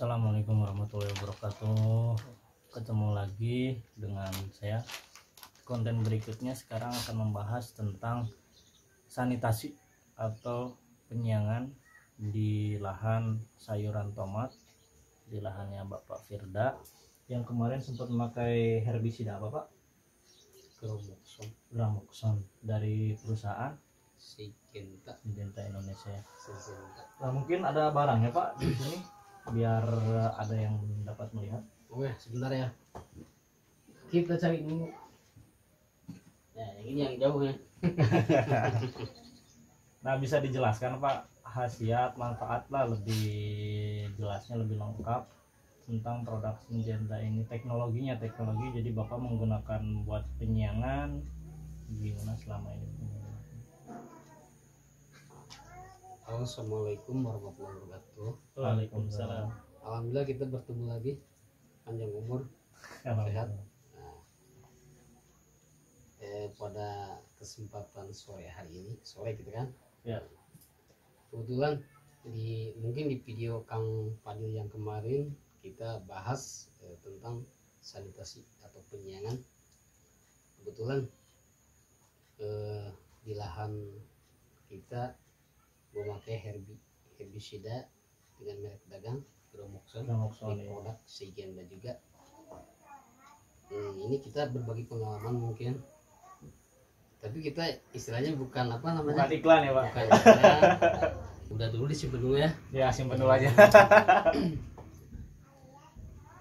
Assalamualaikum warahmatullahi wabarakatuh. Ketemu lagi dengan saya. Konten berikutnya sekarang akan membahas tentang sanitasi atau penyiangan di lahan sayuran tomat, di lahannya Bapak Firda yang kemarin sempat memakai herbisida apa Pak? Gramoxone dari perusahaan Syngenta Indonesia. Nah, mungkin ada barang ya Pak di sini biar ada yang dapat melihat. Oke, sebentar ya. Kita cari dulu. Ya, yang ini yang jauh ya. Nah, bisa dijelaskan Pak khasiat, manfaat lah lebih jelasnya, lebih lengkap tentang produk Syngenta ini, teknologi. Jadi Bapak menggunakan buat penyiangan gimana selama ini? Assalamualaikum warahmatullahi wabarakatuh. Waalaikumsalam. Alhamdulillah kita bertemu lagi, panjang umur, sehat. Nah, pada kesempatan sore hari ini, sore gitu kan? Ya. Kebetulan mungkin di video Kang Fadil yang kemarin kita bahas tentang sanitasi atau penyiangan. Kebetulan di lahan kita memakai herbisida dengan merek dagang Gramoxone ya. Produk Syngenta juga. Ini kita berbagi pengalaman mungkin, tapi kita istilahnya bukan apa namanya, Bukan iklan ya Pak? bukan iklan. Udah dulu disimpan dulu ya. Ya, simpan dulu aja.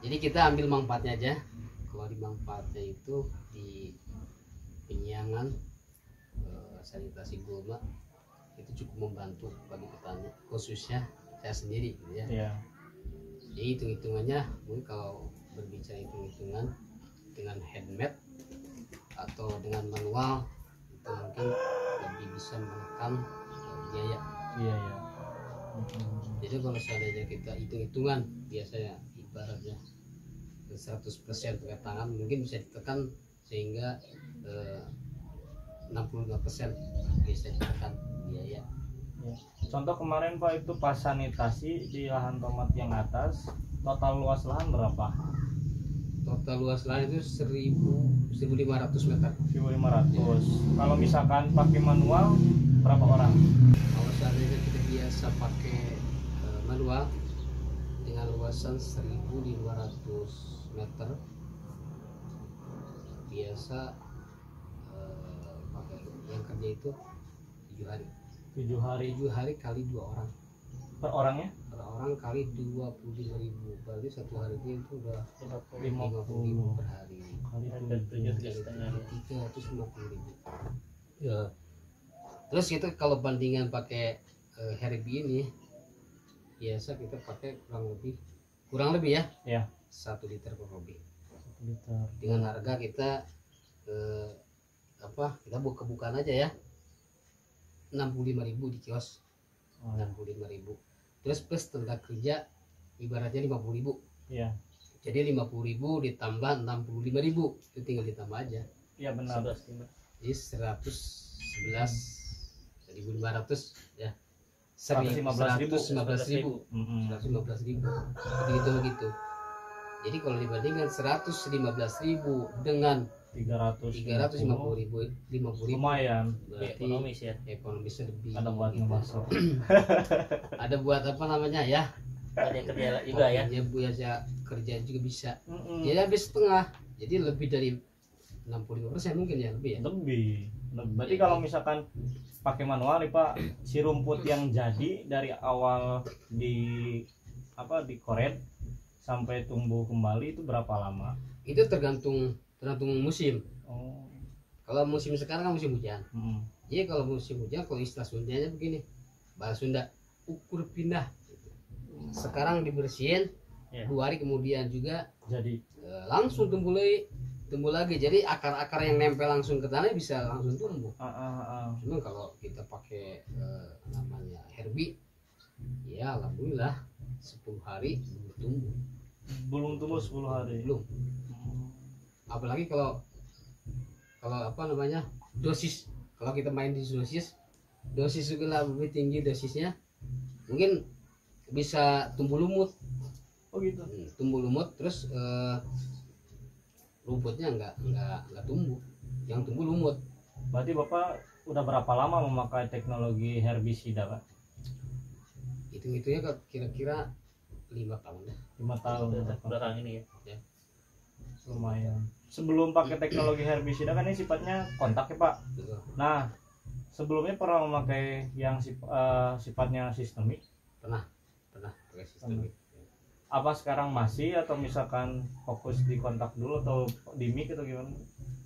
Jadi kita ambil manfaatnya aja. Kalau di manfaatnya itu di penyiangan sanitasi gulma itu cukup membantu bagi petani, khususnya saya sendiri gitu ya. Iya. Jadi hitung-hitungannya mungkin kalau berbicara hitung-hitungan dengan handmade atau dengan manual itu mungkin lebih bisa menekan biaya. Iya. Jadi kalau seandainya kita hitung-hitungan biasanya ibaratnya 100% pakai tangan mungkin bisa ditekan sehingga 65% bisa ditekan biaya. Ya. Contoh kemarin Pak itu pas sanitasi di lahan tomat yang atas, total luas lahan berapa? Total luas lahan itu 1.500 meter. 1.500. Kalau misalkan pakai manual berapa orang? Kalau seandainya kita biasa pakai manual dengan luasan 1.500 meter biasa pakai yang kerja itu 7 hari. 7 hari. 7 hari kali 2 orang. Per orangnya? Per orang kali 25.000. Berarti satu hari itu udah 50.000 per hari. Kali 350.000. Ya. Terus kita kalau bandingan pakai herbi ini biasa kita pakai kurang lebih ya. Ya. 1 liter per hobi. 1 liter. Dengan harga kita kita buka-bukaan aja ya. 65.000 di kios. 65.000. Terus plus tenaga kerja ibaratnya 50.000. Iya. Jadi 50.000 ditambah 65.000 itu tinggal ditambah aja. Iya benar. Jadi 111.500 ya. 115.000. 115.000 begitu. Jadi kalau dibandingkan 115.000 dengan 350.000 lumayan. ekonomis ya, ekonomisnya lebih. Ada buat ngebasok. Ada buat apa namanya ya, ada kerja juga ya. Ya biasa kerja juga bisa. Jadi habis setengah, jadi lebih dari 65% mungkin ya, lebih ya. Lebih. Berarti kalau misalkan pakai manual nih Pak, si rumput yang jadi dari awal dikoret sampai tumbuh kembali itu berapa lama? Itu tergantung musim. Oh. Kalau musim sekarang kan musim hujan. Iya, Jadi kalau musim hujan, kalau istilah Sundanya begini, bahasa Sunda, ukur pindah. Sekarang dibersihin, 2 hari kemudian juga jadi langsung tumbuh lagi. Jadi akar-akar yang nempel langsung ke tanah bisa langsung tumbuh. Cuma kalau kita pakai namanya herbi, ya alhamdulillah 10 hari belum tumbuh 10 hari. Belum. Apalagi kalau apa namanya dosis, kalau kita main di dosis juga lebih tinggi dosisnya, mungkin bisa tumbuh lumut. Oh Oh gitu. Tumbuh lumut, terus rumputnya nggak tumbuh, yang tumbuh lumut. Berarti Bapak udah berapa lama memakai teknologi herbisida, Pak? Hitungnya kira-kira 5 tahun ya. 5 tahun belakang ini ya. lumayan. Sebelum pakai teknologi herbisida kan ini sifatnya kontak ya, Pak. Betul. Nah, sebelumnya pernah memakai yang sifatnya sistemik? Pernah pakai sistemik. Apa sekarang masih atau misalkan fokus di kontak dulu atau di mic atau gimana?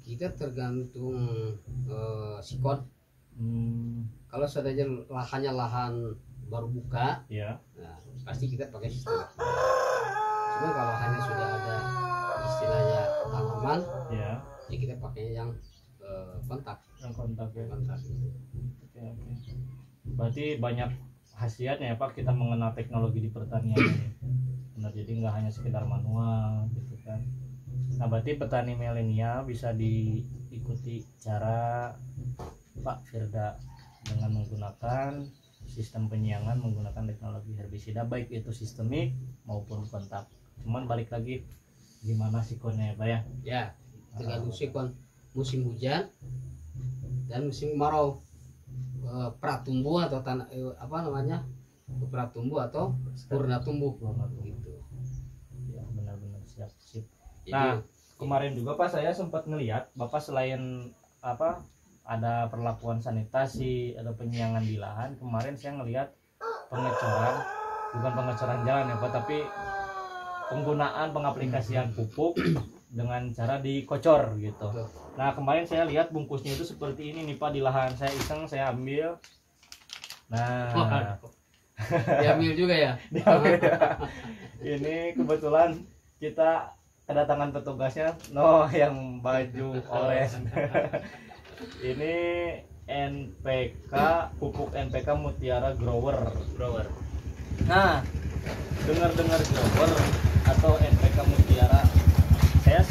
Kita tergantung sikon. Kalau seandainya lahannya lahan baru buka, Ya. nah, pasti kita pakai sistemik. Cuma kalau hanya sudah ada istilahnya tanaman, Ya. ya kita pakai yang kontak. Yang kontak ya. Kontak. Oke. Berarti banyak khasiatnya ya Pak kita mengenal teknologi di pertanian ini. Benar, jadi nggak hanya sekedar manual gitu kan. Nah berarti petani milenial bisa diikuti cara Pak Firda dengan menggunakan sistem penyiangan menggunakan teknologi herbisida baik itu sistemik maupun kontak. Cuman balik lagi gimana sikonnya ya Pak ya? Ya, tergantung sikon musim hujan dan musim kemarau. Pratumbuh atau pratumbuh atau purna tumbuh gitu. Ya benar-benar siap. Jadi, Nah kemarin juga Pak saya sempat ngelihat Bapak selain ada perlakuan sanitasi, ada penyiangan di lahan. Kemarin saya ngelihat pengecoran, bukan pengecoran jalan ya Pak, tapi penggunaan pengaplikasian pupuk dengan cara dikocor gitu. betul. Nah kemarin saya lihat bungkusnya itu seperti ini nih Pak, di lahan saya iseng saya ambil. Nah Diambil juga ya. diambil ya. Ini kebetulan kita kedatangan petugasnya, yang baju orange. Ini NPK, pupuk NPK Mutiara Grower. Nah, dengar-dengar grower atau NPK Mutiara, saya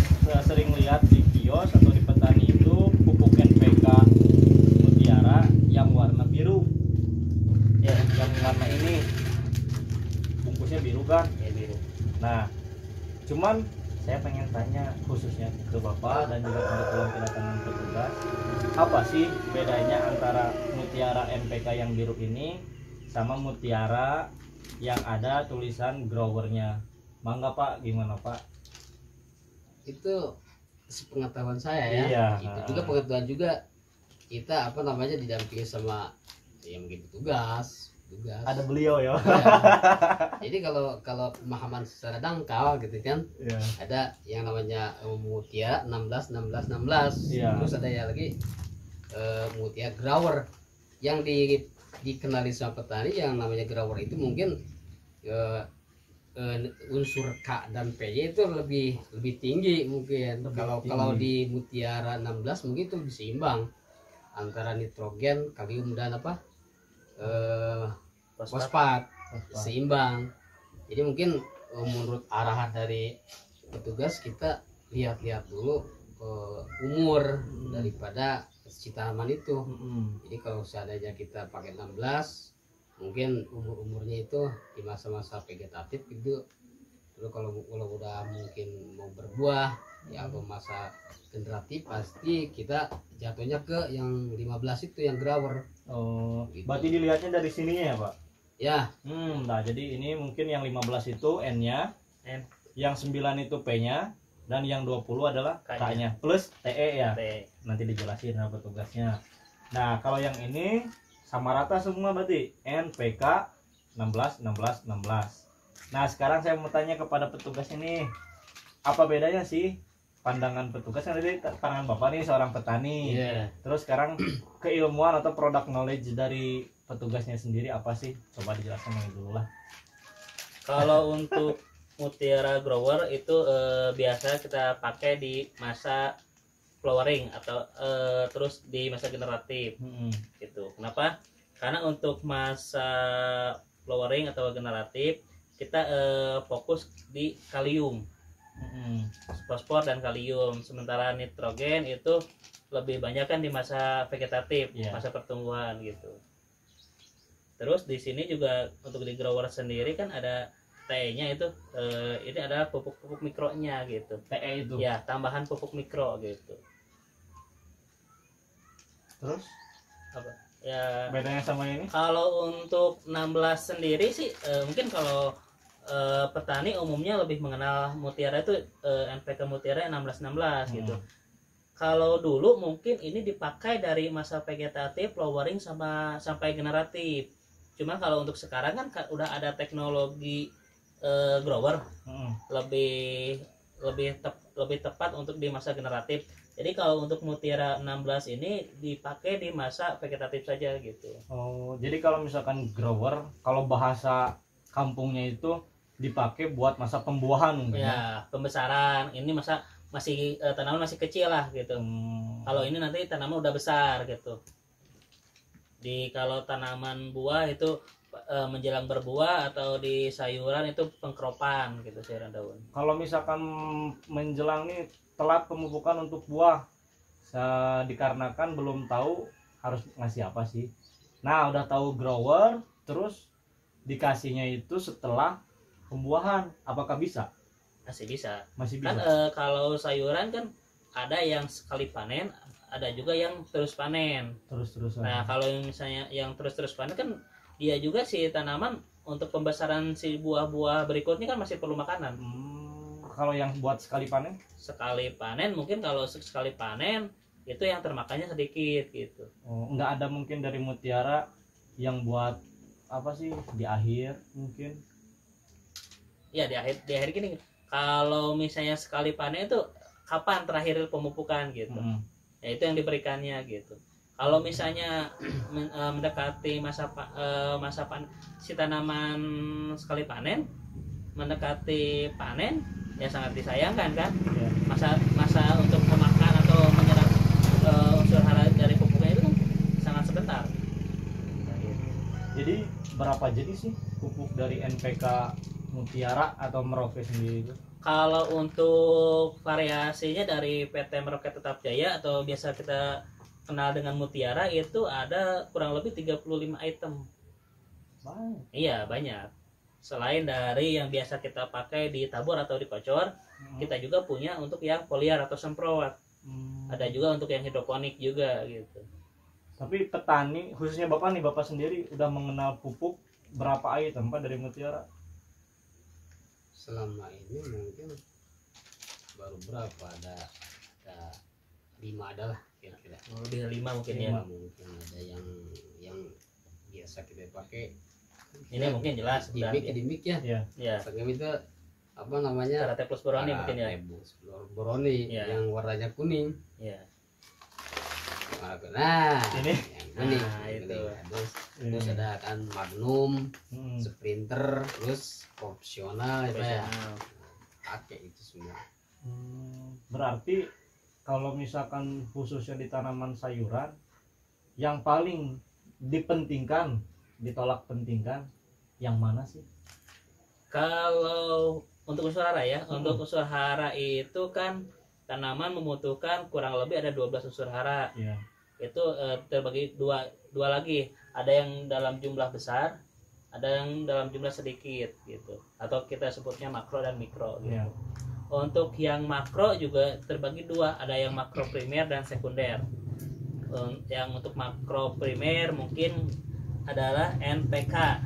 sering lihat di kios atau di petani itu pupuk NPK Mutiara yang warna biru. Ya, yang warna ini bungkusnya biru kan? Ya biru. Nah, cuman saya pengen tanya khususnya ke Bapak dan juga kebetulan kedatangan petugas, apa sih bedanya antara Mutiara NPK yang biru ini sama Mutiara yang ada tulisan growernya? Mangga Pak, gimana Pak? Itu sepengetahuan saya ya. Iya. Itu juga pengetahuan juga kita didampingi sama yang mungkin tugas. Ada beliau ya. Ya. Jadi kalau pemahaman secara dangkal gitu kan, Iya. ada yang namanya Mutiara 16. Iya. Terus ada yang lagi Mutiara Grower yang dikenali sama petani. Yang namanya grower itu mungkin unsur K dan P-nya itu lebih tinggi mungkin. Kalau di Mutiara 16 mungkin itu seimbang antara nitrogen, kalium dan fosfat seimbang. Jadi mungkin menurut arahan dari petugas kita lihat dulu umur daripada si tanaman itu. Jadi kalau seandainya kita pakai 16, mungkin umurnya itu di masa-masa vegetatif gitu. Terus kalau udah mungkin mau berbuah ya atau masa generatif, pasti kita jatuhnya ke yang 15 itu yang grower. Oh, Gitu. berarti dilihatnya dari sininya ya Pak? Ya, Nah jadi ini mungkin yang 15 itu N-nya, N. yang 9 itu P-nya, dan yang 20 adalah K-nya. K-nya plus TE ya. T. Nanti dijelasin sama petugasnya. Nah kalau yang ini sama rata semua berarti NPK 16. Nah sekarang saya mau tanya kepada petugas ini, apa bedanya sih pandangan petugas? Kan tadi pandangan Bapak nih seorang petani. Iya. Terus sekarang keilmuan atau product knowledge dari petugasnya sendiri apa sih? Coba dijelaskan yang dulu lah. Kalau untuk Mutiara Grower itu biasa kita pakai di masa flowering atau terus di masa generatif gitu. Kenapa? Karena untuk masa flowering atau generatif kita fokus di kalium, fosfor dan kalium. Sementara nitrogen itu lebih banyak kan di masa vegetatif, Iya. masa pertumbuhan gitu. Terus di sini juga untuk di grower sendiri kan ada TE-nya itu ini adalah pupuk-pupuk mikronya gitu. TE itu. Ya, tambahan pupuk mikro gitu. Terus Apa? Ya, bedanya sama ini? kalau untuk 16 sendiri sih mungkin kalau petani umumnya lebih mengenal mutiara itu NPK mutiara 16-16 gitu. Kalau dulu mungkin ini dipakai dari masa vegetatif, flowering sampai generatif. Cuma kalau untuk sekarang kan udah ada teknologi grower lebih tepat untuk di masa generatif. Jadi kalau untuk mutiara 16 ini dipakai di masa vegetatif saja gitu. Oh, jadi kalau misalkan grower, kalau bahasa kampungnya itu dipakai buat masa pembuahan mungkin Ya, pembesaran. Ini masih tanaman masih kecil lah gitu. Kalau ini nanti tanaman udah besar gitu. Kalau tanaman buah itu menjelang berbuah atau di sayuran itu pengkeropan gitu, sayuran daun. Kalau misalkan menjelang nih telat pemupukan untuk buah, dikarenakan belum tahu harus ngasih apa sih. Nah, udah tahu grower, terus dikasihnya itu setelah pembuahan, apakah bisa? Masih bisa. Masih Kan bisa. kalau sayuran kan ada yang sekali panen, ada juga yang terus panen. Terus-terusan. Nah, kalau yang misalnya yang terus panen kan dia juga si tanaman untuk pembesaran si buah-buah berikutnya kan masih perlu makanan. Kalau yang buat sekali panen? Sekali panen mungkin kalau sekali panen itu yang termakannya sedikit gitu. Oh, nggak ada mungkin dari mutiara yang buat apa sih di akhir mungkin? Ya di akhir gini. Kalau misalnya sekali panen itu kapan terakhir pemupukan gitu. Ya itu yang diberikannya gitu. Kalau misalnya mendekati masa si tanaman sekali panen mendekati panen ya sangat disayangkan kan. Ya. Masa untuk memakan atau menyerap unsur hara dari pupuknya itu kan sangat sebentar. Jadi berapa jenis sih pupuk dari NPK Mutiara atau Merauke sendiri itu? Kalau untuk variasinya dari PT Merauke Tetap Jaya atau biasa kita kenal dengan Mutiara itu ada kurang lebih 35 item. Banyak. Iya, banyak. Selain dari yang biasa kita pakai di tabur atau di kocor, kita juga punya untuk yang foliar atau semprot. Ada juga untuk yang hidroponik juga gitu. Tapi petani, khususnya Bapak nih, Bapak sendiri udah mengenal pupuk berapa item Pak dari Mutiara? Selama ini mungkin baru berapa, ada 5 adalah kira-kira. Lebih 5 mungkin ya. 5 mungkin ada yang biasa kita pakai. Ini mungkin jelas udah dimik ya. Ya. Pakai itu apa namanya? Karate plus boroni mungkin ya. Boroni yang warnanya kuning. Ya. Nah, ini yang kuning. Nah, itu. Terus ada kan Magnum, Sprinter, terus opsional ya. Pakai itu semua. Berarti kalau misalkan khususnya di tanaman sayuran yang paling dipentingkan, ditolak pentingkan yang mana sih? Kalau untuk unsur hara ya, untuk unsur hara itu kan tanaman membutuhkan kurang lebih ada 12 unsur hara. Iya. Itu terbagi dua lagi. Ada yang dalam jumlah besar, ada yang dalam jumlah sedikit gitu. Atau kita sebutnya makro dan mikro gitu. Iya. Untuk yang makro juga terbagi dua, ada yang makro primer dan sekunder. Yang untuk makro primer mungkin adalah NPK.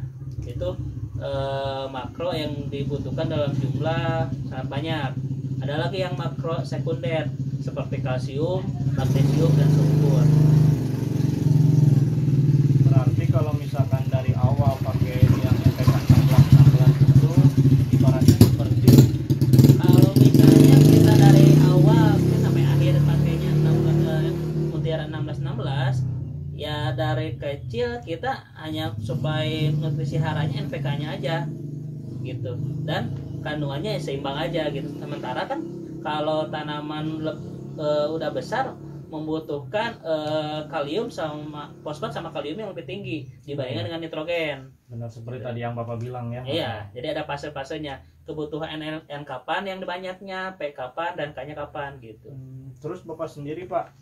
Itu makro yang dibutuhkan dalam jumlah sangat banyak. Ada lagi yang makro sekunder seperti kalsium, magnesium dan sulfur. Berarti kalau misalkan dari awal pakai yang NPK 16 itu ibaratnya seperti Kalau misalnya kita dari awal sampai akhir pakainya Mutiara 16 ya dari kecil kita hanya supaya nutrisi haranya NPK-nya aja gitu, dan kandungannya seimbang aja gitu. Sementara kan kalau tanaman udah besar membutuhkan kalium sama fosfat sama kalium yang lebih tinggi dibandingkan dengan nitrogen. benar seperti tadi yang Bapak bilang ya. Iya, jadi ada fase-fasenya. Kebutuhan N kapan yang banyaknya, P kapan, dan K-nya kapan gitu. Terus Bapak sendiri Pak,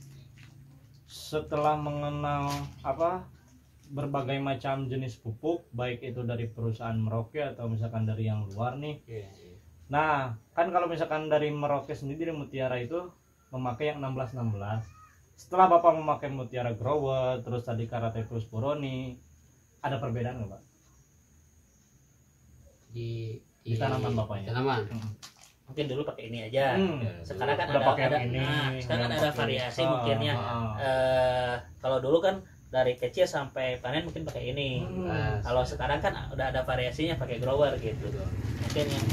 setelah mengenal berbagai macam jenis pupuk, baik itu dari perusahaan Merauke atau misalkan dari yang luar nih. Iya, iya. Nah, kan kalau misalkan dari Merauke sendiri, dari Mutiara itu memakai yang 16-16. Setelah Bapak memakai Mutiara Grower, terus tadi Karate Plus Boroni, ada perbedaan nggak Pak? Di tanaman Bapaknya? Tanaman. Mungkin dulu pakai ini aja. Sekarang kan Udah ada, pakai ada yang ini, sekarang yang ada pakai- variasi mungkin ya. Kalau dulu kan dari kecil sampai panen mungkin pakai ini. Nah, Kalau sekarang kan udah ada variasinya pakai grower gitu. Mungkin yang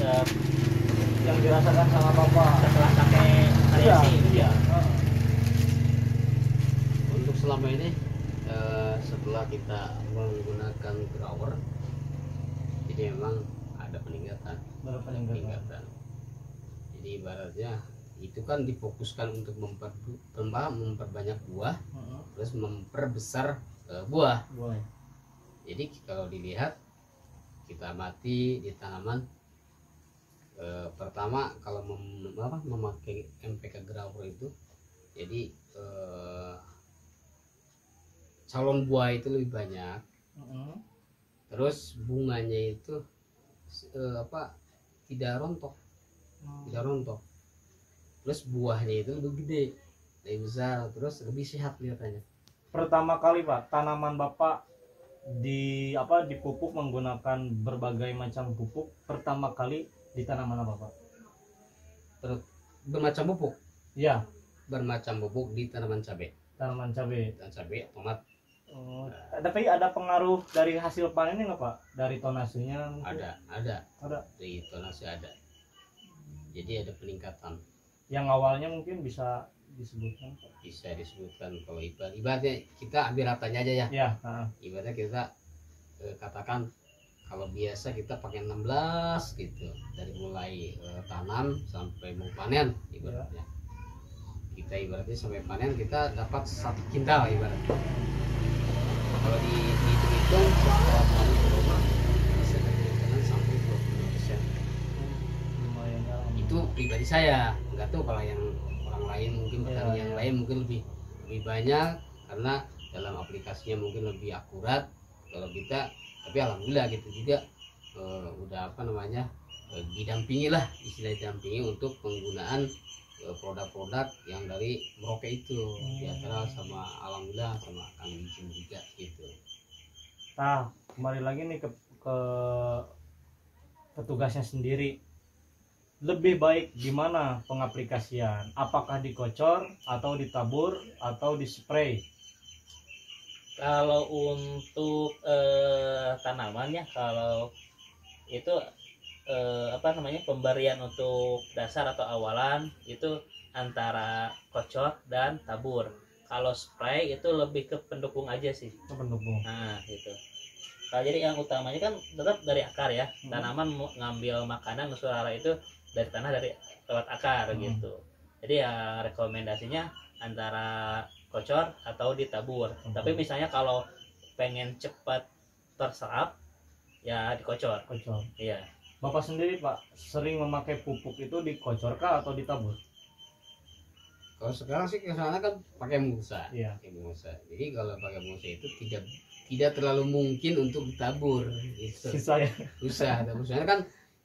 yang dirasakan sama Bapak. setelah pakai variasi. Iya. untuk selama ini setelah kita menggunakan grower, jadi memang ada peningkatan. Berapa peningkatan. Jadi ibaratnya itu kan difokuskan untuk memperbanyak buah, terus memperbesar buah. Jadi kalau dilihat, kita amati di tanaman, pertama kalau memakai MPK grower itu, jadi calon buah itu lebih banyak, terus bunganya itu tidak rontok, terus buahnya itu lebih gede, lebih besar, terus lebih sehat kelihatannya. Pertama kali Pak, tanaman Bapak dipupuk menggunakan berbagai macam pupuk, pertama kali di tanaman apa Pak? Bermacam pupuk, Iya, bermacam pupuk di tanaman cabai, tanaman cabai. tomat. Tapi ada pengaruh dari hasil panennya nggak Pak? Dari tonasenya? mungkin? Ada Ada. di tonase ada. Jadi ada peningkatan. Yang awalnya mungkin bisa disebutkan Pak? Bisa disebutkan kalau ibaratnya kita ambil ratanya aja ya. Iya. Ibaratnya kita katakan kalau biasa kita pakai 16 gitu, dari mulai tanam sampai mau panen ibaratnya. Kita ibaratnya sampai panen kita dapat 1 kintal ibaratnya. Kalau dihitung setelah panen ke rumah bisa peningkatan sampai 20%. Lumayan ya. Itu pribadi saya, nggak tahu kalau yang orang lain mungkin petani yang lain mungkin lebih banyak, karena dalam aplikasinya mungkin lebih akurat kalau kita. Tapi alhamdulillah gitu juga udah didampingi lah, istilah didampingi untuk penggunaan produk-produk yang dari Merauke itu, diantara sama alhamdulillah sama Kang Bijim juga gitu. Nah, kembali lagi nih ke petugasnya sendiri. Lebih baik gimana pengaplikasian? Apakah dikocor atau ditabur atau dispray? Kalau untuk tanamannya, kalau itu pemberian untuk dasar atau awalan itu antara kocor dan tabur. Kalau spray itu lebih ke pendukung aja sih. Pendukung. Nah gitu. Nah, jadi yang utamanya kan tetap dari akar ya. Tanaman ngambil makanan unsur hara itu dari tanah, dari lewat akar gitu. Jadi ya rekomendasinya antara kocor atau ditabur. Tapi misalnya kalau pengen cepat terserap ya dikocor. Iya. Bapak sendiri Pak sering memakai pupuk itu dikocorkah atau ditabur? Kalau sekarang sih kesana kan pakai mulsa. Iya. Pakai mulsa. Jadi kalau pakai mulsa itu tidak terlalu mungkin untuk ditabur. Gitu. Susah ya. Susah. Soalnya kan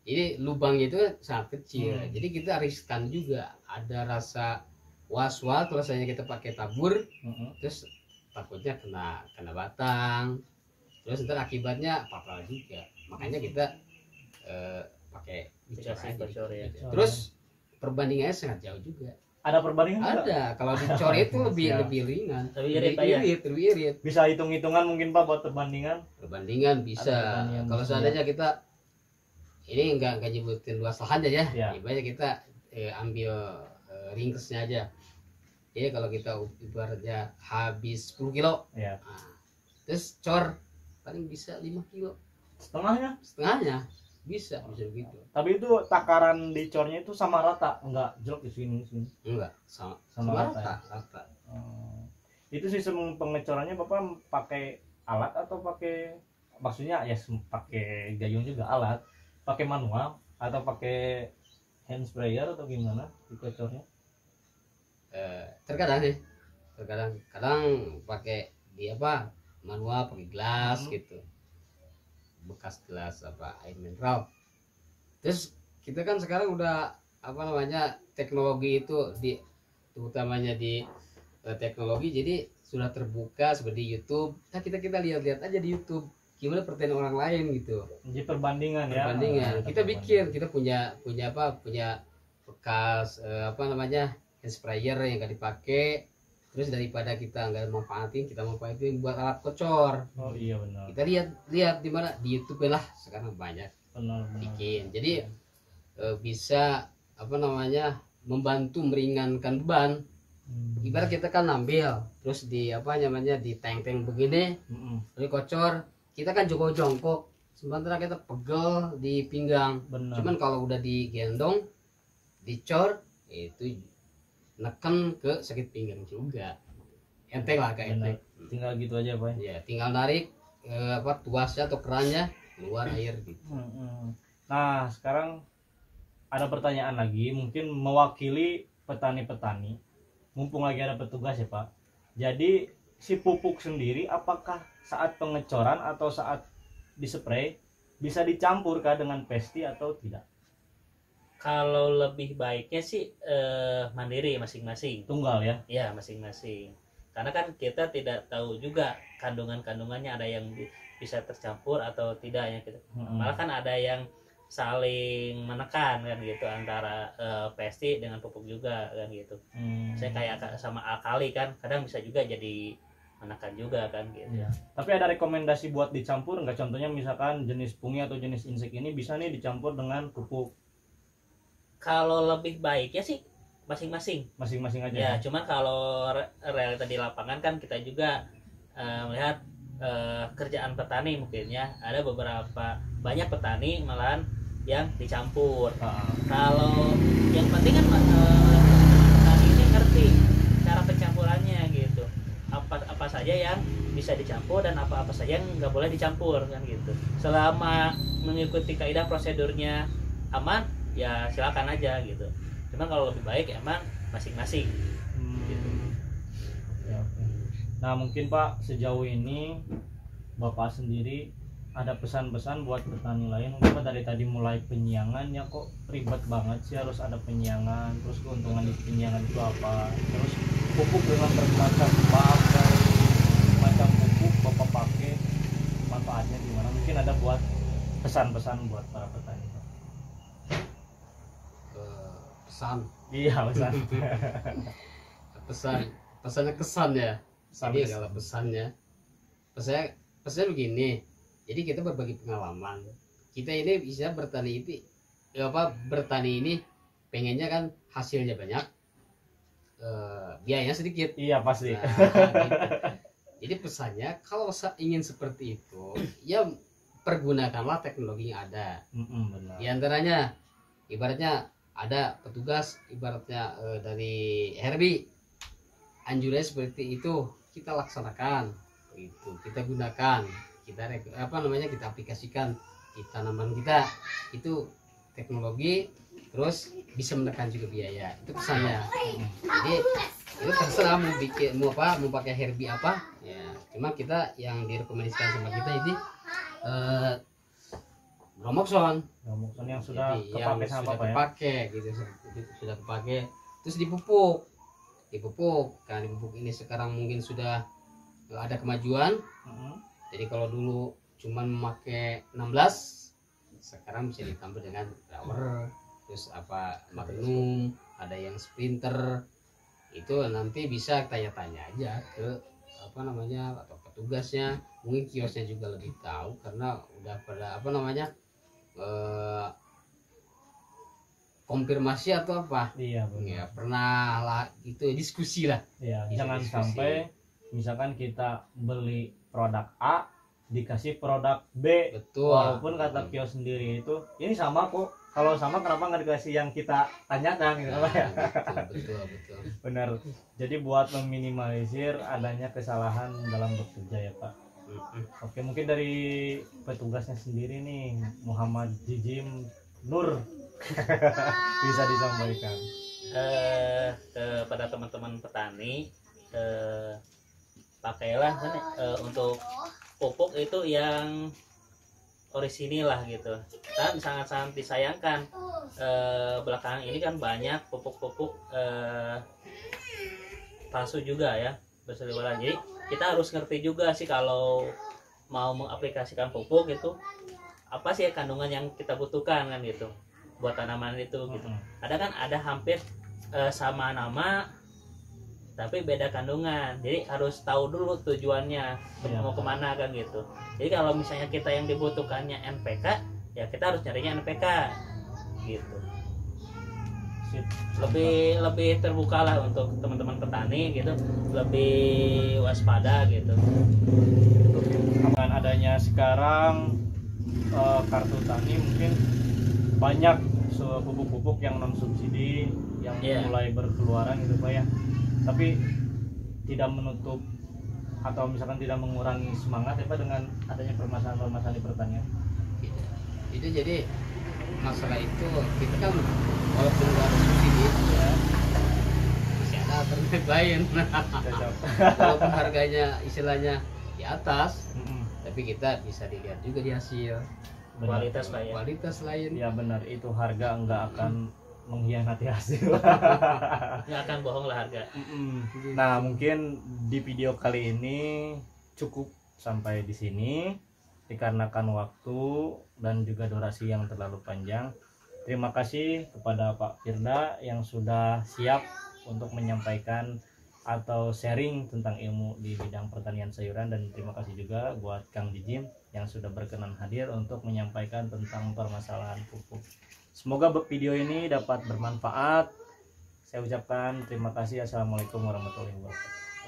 ini lubangnya itu sangat kecil. Jadi kita riskan juga. Ada rasa was-was kalau misalnya kita pakai tabur, terus takutnya kena batang. Terus ntar akibatnya fatal juga. Makanya kita pakai dicor ya. Terus perbandingannya sangat jauh juga. Ada perbandingan juga? Ada. Kalau dicor itu lebih ringan, Lebih irit. Bisa hitung-hitungan mungkin Pak buat perbandingan? Perbandingan bisa. Kalau seandainya kita ini enggak nyebutin luas lahan aja ya. Ibaratnya kita ambil ringkesnya aja. Jadi kalau kita ibaratnya habis 10 kilo, terus cor paling bisa 5 kilo. Setengahnya bisa begitu. Tapi itu takaran di cornya itu sama rata, enggak jelek di sini. Enggak, sama rata. Itu sistem pengecorannya Bapak pakai alat atau pakai, maksudnya ya pakai gayung juga alat, pakai manual atau pakai hand sprayer atau gimana dikocornya? Terkadang sih, kadang pakai manual pakai gelas gitu, bekas gelas apa air mineral. Terus kita kan sekarang udah apa namanya teknologi itu utamanya di teknologi, jadi sudah terbuka seperti YouTube. Nah, kita lihat-lihat aja di YouTube gimana pertanian orang lain gitu. Jadi perbandingan ya. Perbandingan. Kita bikin, kita punya bekas apa namanya hand sprayer yang gak dipakai. Terus daripada kita nggak manfaatin buat alat kocor. Oh iya benar. Kita lihat di mana di YouTube lah sekarang banyak Benar. bikin. Jadi bisa apa namanya membantu meringankan beban. Ibarat kita kan ambil terus di apa namanya di tank-tank begini, terus kocor, kita kan jongkok, sementara kita pegel di pinggang. Benar. Cuman kalau udah digendong, dicor, itu neken ke sakit pinggang juga. Enteng lah kayak enteng. Tinggal gitu aja Pak. Ya, tinggal narik apa tuasnya atau kerannya keluar air gitu. Nah sekarang ada pertanyaan lagi, mungkin mewakili petani-petani. Mumpung lagi ada petugas ya Pak. Jadi si pupuk sendiri apakah saat pengecoran atau saat dispray bisa dicampur kah dengan pesti atau tidak? Kalau lebih baiknya sih mandiri masing-masing. Tunggal ya? Ya masing-masing. Karena kan kita tidak tahu juga kandungannya ada yang bisa tercampur atau tidak ya gitu. Malah kan ada yang saling menekan kan gitu antara pesti dengan pupuk juga kan gitu. Saya kayak sama alkali kan kadang bisa juga jadi menekan juga kan gitu. Ya. Tapi ada rekomendasi buat dicampur nggak? Contohnya misalkan jenis fungi atau jenis insek ini bisa nih dicampur dengan pupuk. Kalau lebih baiknya sih masing-masing Masing-masing aja. ya. Cuman kalau realita di lapangan kan kita juga melihat kerjaan petani mungkin ya ada beberapa banyak petani malahan yang dicampur. Kalau yang penting kan petani ini ngerti cara pencampurannya gitu, apa saja yang bisa dicampur dan apa saja yang nggak boleh dicampur kan gitu. Selama mengikuti kaidah prosedurnya aman ya silakan aja gitu. Cuman kalau lebih baik emang masing-masing gitu. Oke. Nah mungkin Pak sejauh ini Bapak sendiri ada pesan-pesan buat petani lain. Mungkin dari tadi mulai penyiangan ya kok ribet banget sih harus ada penyiangan, terus keuntungan di penyiangan itu apa, terus pupuk dengan bermacam pupuk Bapak pakai manfaatnya gimana, mungkin ada buat pesan-pesan buat para petani. Pesan Iya pesannya kesan ya. Ini Kesan. adalah pesannya begini. Jadi kita berbagi pengalaman. Kita ini bisa bertani ini pengennya kan hasilnya banyak, biayanya sedikit. Iya pasti. Nah, gitu. Jadi pesannya kalau ingin seperti itu ya pergunakanlah teknologi yang ada. Benar. Di antaranya ibaratnya ada petugas ibaratnya dari Herbie, anjurannya seperti itu kita laksanakan, itu kita gunakan, kita kita aplikasikan di tanaman kita, itu teknologi, terus bisa menekan juga biaya, itu pesannya. Jadi itu terserah mau pakai Herbie apa ya, cuma kita yang direkomendasikan sama kita ini Bromoxon yang sudah kepake sama Bapak ya. Kepake gitu, sudah kepake, terus dipupuk. Karena dipupuk ini sekarang mungkin sudah ada kemajuan. Jadi kalau dulu cuman memakai 16, sekarang bisa ditambah dengan Grower, terus Magnum, ada yang Sprinter. Itu nanti bisa tanya-tanya aja ke atau petugasnya, mungkin kiosnya juga lebih tahu karena udah pada konfirmasi atau apa. Iya benar. Ya, pernah lah itu diskusi lah. Iya, jangan diskusi. sampai misalkan kita beli produk A dikasih produk B. Betul. Walaupun kata kios sendiri itu ini sama kok. Kalau sama kenapa nggak dikasih yang kita tanyakan gitu Pak ya? Betul. Benar. Jadi buat meminimalisir adanya kesalahan dalam bekerja ya Pak. Oke, mungkin dari petugasnya sendiri nih Muhammad Jijim Nur bisa disampaikan Kepada teman-teman petani, pakailah kan, untuk pupuk itu yang orisinil lah gitu. Dan sangat-sangat disayangkan belakangan ini kan banyak pupuk-pupuk palsu juga ya, berseliweran. Jadi kita harus ngerti juga sih kalau mau mengaplikasikan pupuk itu apa sih kandungan yang kita butuhkan kan gitu buat tanaman itu gitu. Ada kan ada hampir sama nama tapi beda kandungan, jadi harus tahu dulu tujuannya mau kemana kan gitu. Jadi kalau misalnya kita yang dibutuhkannya NPK, ya kita harus nyarinya NPK gitu. Lebih terbuka lah untuk teman-teman petani gitu, lebih waspada gitu. Dengan adanya sekarang kartu tani mungkin banyak pupuk-pupuk yang non subsidi yang mulai berkeluaran gitu Pak ya. Tapi tidak menutup atau misalkan tidak mengurangi semangat ya Pak dengan adanya permasalahan-permasalahan di pertanian. Itu jadi masalah itu kita kan walaupun nggak ada subsidi ya masih ada alternatif lain. Walaupun harganya istilahnya di atas, tapi kita bisa dilihat juga di hasil. Kualitas lah ya. Kualitas lain. Ya benar, itu harga nggak akan mengkhianati hasil. Nggak akan bohong lah harga. Nah mungkin di video kali ini cukup sampai di sini dikarenakan waktu dan juga durasi yang terlalu panjang. Terima kasih kepada Pak Firda yang sudah siap untuk menyampaikan atau sharing tentang ilmu di bidang pertanian sayuran, dan terima kasih juga buat Kang Jijim yang sudah berkenan hadir untuk menyampaikan tentang permasalahan pupuk. Semoga video ini dapat bermanfaat. Saya ucapkan terima kasih. Assalamualaikum warahmatullahi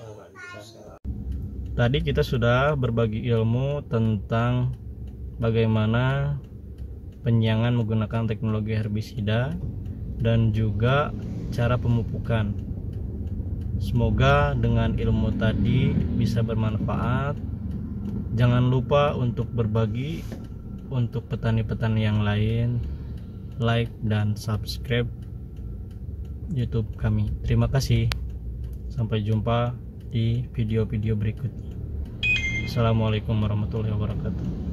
wabarakatuh. Tadi kita sudah berbagi ilmu tentang bagaimana penyiangan menggunakan teknologi herbisida dan juga cara pemupukan. Semoga dengan ilmu tadi bisa bermanfaat. Jangan lupa untuk berbagi untuk petani-petani yang lain. Like dan subscribe YouTube kami. Terima kasih. Sampai jumpa di video-video berikutnya. Assalamualaikum warahmatullahi wabarakatuh.